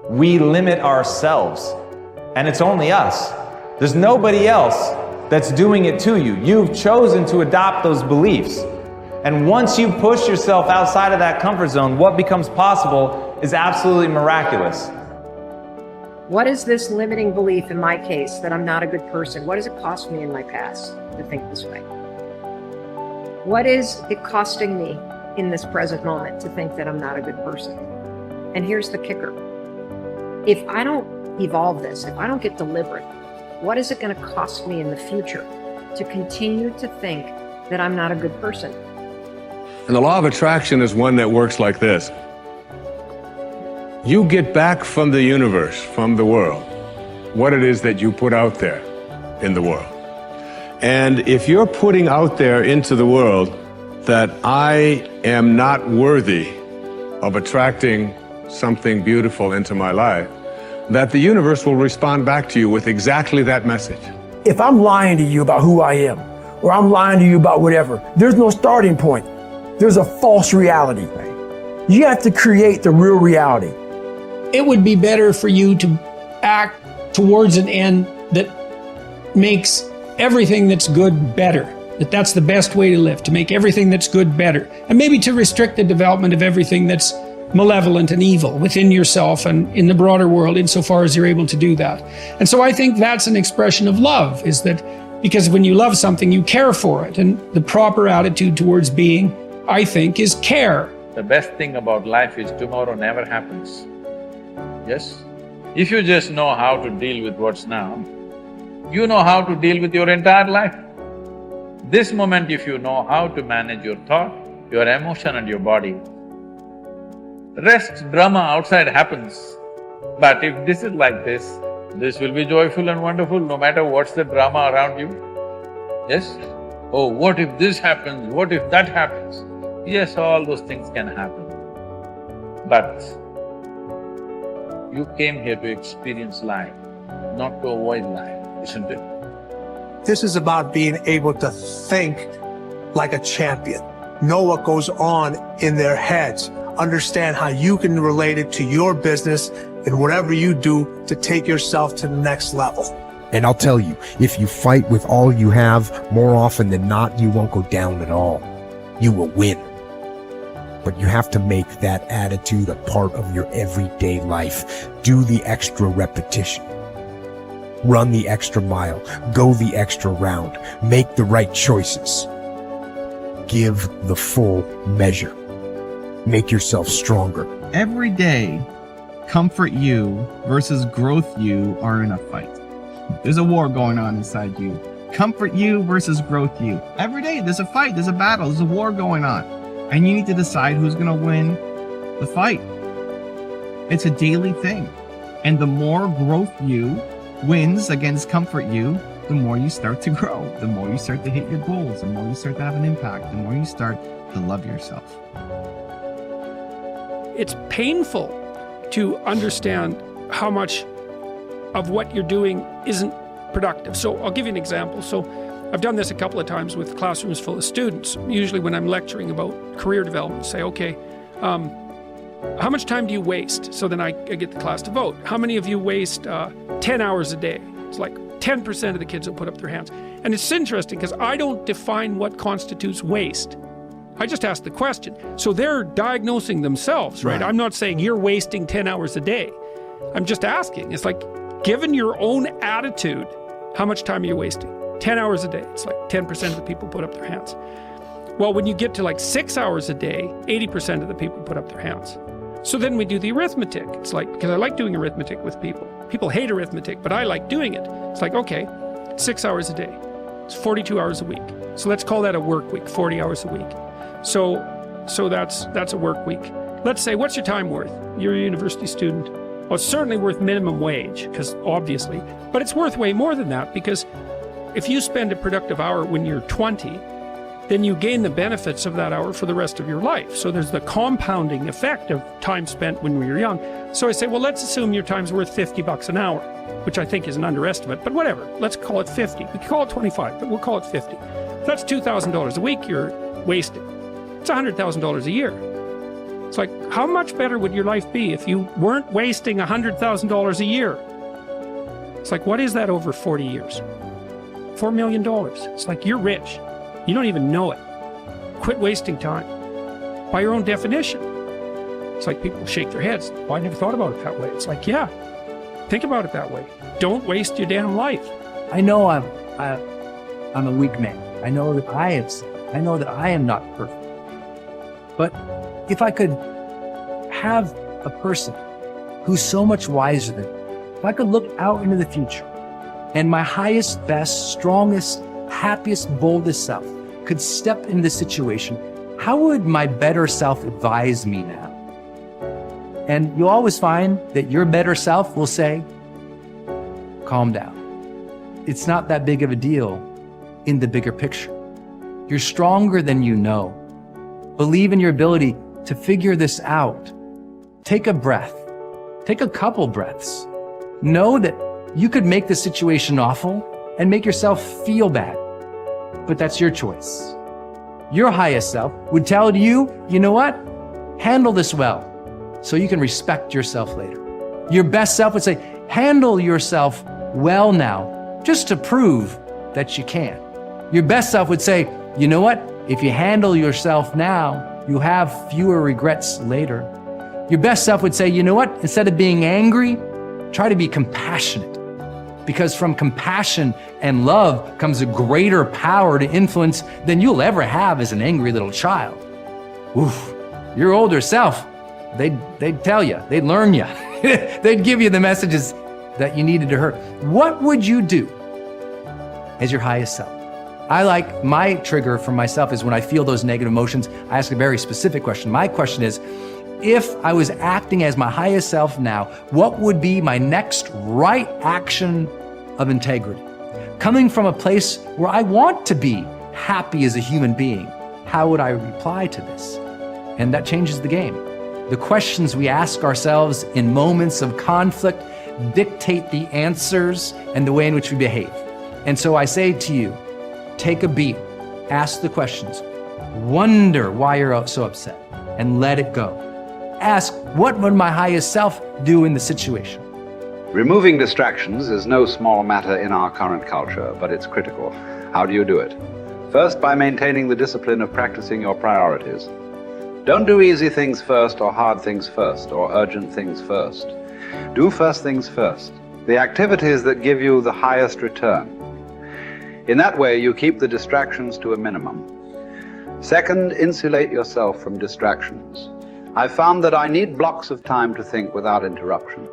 we limit ourselves. And it's only us. There's nobody else that's doing it to you. You've chosen to adopt those beliefs. And once you push yourself outside of that comfort zone, what becomes possible is absolutely miraculous. What is this limiting belief in my case that I'm not a good person? What does it cost me in my past to think this way? What is it costing me in this present moment to think that I'm not a good person? And here's the kicker. If I don't evolve this, if I don't get deliberate, what is it going to cost me in the future to continue to think that I'm not a good person? And the law of attraction is one that works like this. You get back from the universe, from the world, what it is that you put out there in the world. And if you're putting out there into the world that I am not worthy of attracting something beautiful into my life, that the universe will respond back to you with exactly that message. If I'm lying to you about who I am, or I'm lying to you about whatever, there's no starting point. There's a false reality. You have to create the real reality. It would be better for you to act towards an end that makes everything that's good better. That's the best way to live, to make everything that's good better. And maybe to restrict the development of everything that's malevolent and evil within yourself and in the broader world, insofar as you're able to do that. And so I think that's an expression of love, is that because when you love something, you care for it. And the proper attitude towards being, I think, is care. The best thing about life is tomorrow never happens. Yes? If you just know how to deal with what's now, you know how to deal with your entire life. This moment, if you know how to manage your thought, your emotion and your body, rest drama outside happens. But if this is like this will be joyful and wonderful no matter what's the drama around you. Yes? Oh, what if this happens, what if that happens? Yes, all those things can happen. But you came here to experience life, not to avoid life, isn't it? This is about being able to think like a champion, know what goes on in their heads, understand how you can relate it to your business and whatever you do to take yourself to the next level. And I'll tell you, if you fight with all you have, more often than not, you won't go down at all. You will win. But you have to make that attitude a part of your everyday life. Do the extra repetition. Run the extra mile. Go the extra round. Make the right choices. Give the full measure. Make yourself stronger. Every day, comfort you versus growth you are in a fight. There's a war going on inside you. Comfort you versus growth you. Every day there's a fight, there's a battle, there's a war going on. And you need to decide who's gonna win the fight. It's a daily thing. And the more growth you wins against comfort you, the more you start to grow, the more you start to hit your goals, the more you start to have an impact, the more you start to love yourself. It's painful to understand how much of what you're doing isn't productive. So I'll give you an example. So I've done this a couple of times with classrooms full of students. Usually when I'm lecturing about career development, say, okay, how much time do you waste? So then I get the class to vote. How many of you waste 10 hours a day? It's like 10% of the kids will put up their hands. And it's interesting because I don't define what constitutes waste. I just ask the question. So they're diagnosing themselves, right? I'm not saying you're wasting 10 hours a day. I'm just asking. It's like, given your own attitude, how much time are you wasting? 10 hours a day. It's like 10% of the people put up their hands. Well, when you get to like 6 hours a day, 80% of the people put up their hands. So then we do the arithmetic. It's like, because I like doing arithmetic with people. People hate arithmetic, but I like doing it. It's like, okay, 6 hours a day. It's 42 hours a week. So let's call that a work week, 40 hours a week. So that's a work week. Let's say, what's your time worth? You're a university student. Well, it's certainly worth minimum wage, because obviously, but it's worth way more than that, because if you spend a productive hour when you're 20, then you gain the benefits of that hour for the rest of your life. So there's the compounding effect of time spent when we were young. So I say, well, let's assume your time's worth $50 an hour, which I think is an underestimate, but whatever, let's call it 50. We could call it 25, but we'll call it 50. That's $2,000 a week you're wasting. It's $100,000 a year. It's like, how much better would your life be if you weren't wasting $100,000 a year? It's like, what is that over 40 years? $4 million. It's like, you're rich. You don't even know it. Quit wasting time. By your own definition. It's like people shake their heads. Well, I never thought about it that way. It's like, yeah, think about it that way. Don't waste your damn life. I know I'm a weak man. I know that I have sinned. I know that I am not perfect. But if I could have a person who's so much wiser than me, if I could look out into the future and my highest, best, strongest, happiest, boldest self could step into the situation, how would my better self advise me now? And you'll always find that your better self will say, calm down. It's not that big of a deal in the bigger picture. You're stronger than you know. Believe in your ability to figure this out. Take a breath. Take a couple breaths. Know that you could make the situation awful and make yourself feel bad, but that's your choice. Your highest self would tell you, you know what? Handle this well so you can respect yourself later. Your best self would say, handle yourself well now, just to prove that you can. Your best self would say, you know what? If you handle yourself now, you'll have fewer regrets later. Your best self would say, you know what? Instead of being angry, try to be compassionate. Because from compassion and love comes a greater power to influence than you'll ever have as an angry little child. Oof, your older self, they'd tell you, they'd learn you. They'd give you the messages that you needed to hear. What would you do as your highest self? I like my trigger for myself is when I feel those negative emotions, I ask a very specific question. My question is, if I was acting as my highest self now, what would be my next right action of integrity? Coming from a place where I want to be happy as a human being, how would I reply to this? And that changes the game. The questions we ask ourselves in moments of conflict dictate the answers and the way in which we behave. And so I say to you, take a beat, ask the questions, wonder why you're so upset, and let it go. Ask, what would my highest self do in the situation? Removing distractions is no small matter in our current culture, but it's critical. How do you do it? First, by maintaining the discipline of practicing your priorities. Don't do easy things first, or hard things first, or urgent things first. Do first things first, the activities that give you the highest return. In that way, you keep the distractions to a minimum. Second, insulate yourself from distractions. I've found that I need blocks of time to think without interruption.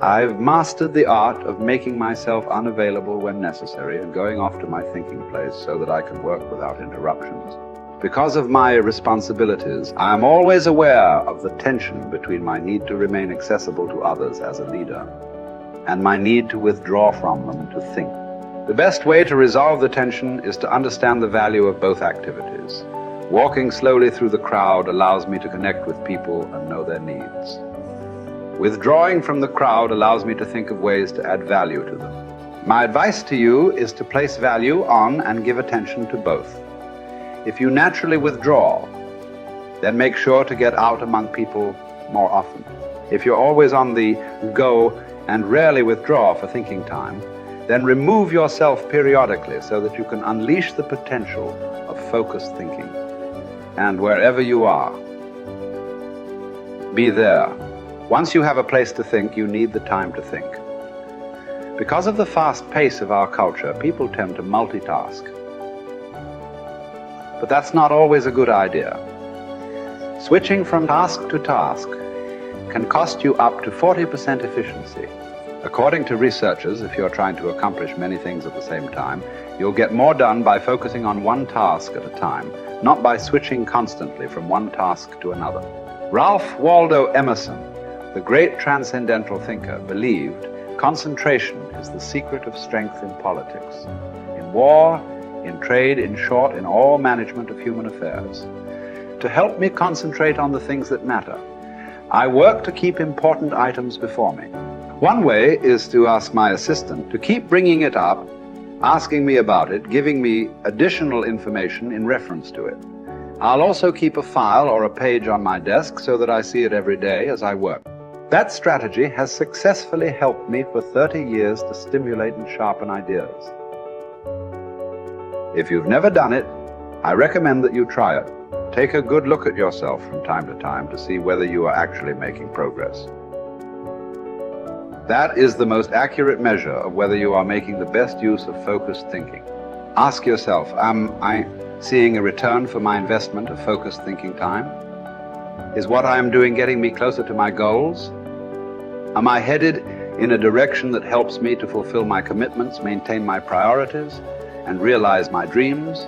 I've mastered the art of making myself unavailable when necessary and going off to my thinking place so that I can work without interruptions. Because of my responsibilities, I am always aware of the tension between my need to remain accessible to others as a leader and my need to withdraw from them to think. The best way to resolve the tension is to understand the value of both activities. Walking slowly through the crowd allows me to connect with people and know their needs. Withdrawing from the crowd allows me to think of ways to add value to them. My advice to you is to place value on and give attention to both. If you naturally withdraw, then make sure to get out among people more often. If you're always on the go and rarely withdraw for thinking time, then remove yourself periodically so that you can unleash the potential of focused thinking. And wherever you are, be there. Once you have a place to think, you need the time to think. Because of the fast pace of our culture, people tend to multitask. But that's not always a good idea. Switching from task to task can cost you up to 40% efficiency. According to researchers, if you're trying to accomplish many things at the same time, you'll get more done by focusing on one task at a time, not by switching constantly from one task to another. Ralph Waldo Emerson, the great transcendental thinker, believed concentration is the secret of strength in politics, in war, in trade, in short, in all management of human affairs. To help me concentrate on the things that matter, I work to keep important items before me. One way is to ask my assistant to keep bringing it up, asking me about it, giving me additional information in reference to it. I'll also keep a file or a page on my desk so that I see it every day as I work. That strategy has successfully helped me for 30 years to stimulate and sharpen ideas. If you've never done it, I recommend that you try it. Take a good look at yourself from time to time to see whether you are actually making progress. That is the most accurate measure of whether you are making the best use of focused thinking. Ask yourself, am I seeing a return for my investment of focused thinking time? Is what I am doing getting me closer to my goals? Am I headed in a direction that helps me to fulfill my commitments, maintain my priorities, and realize my dreams?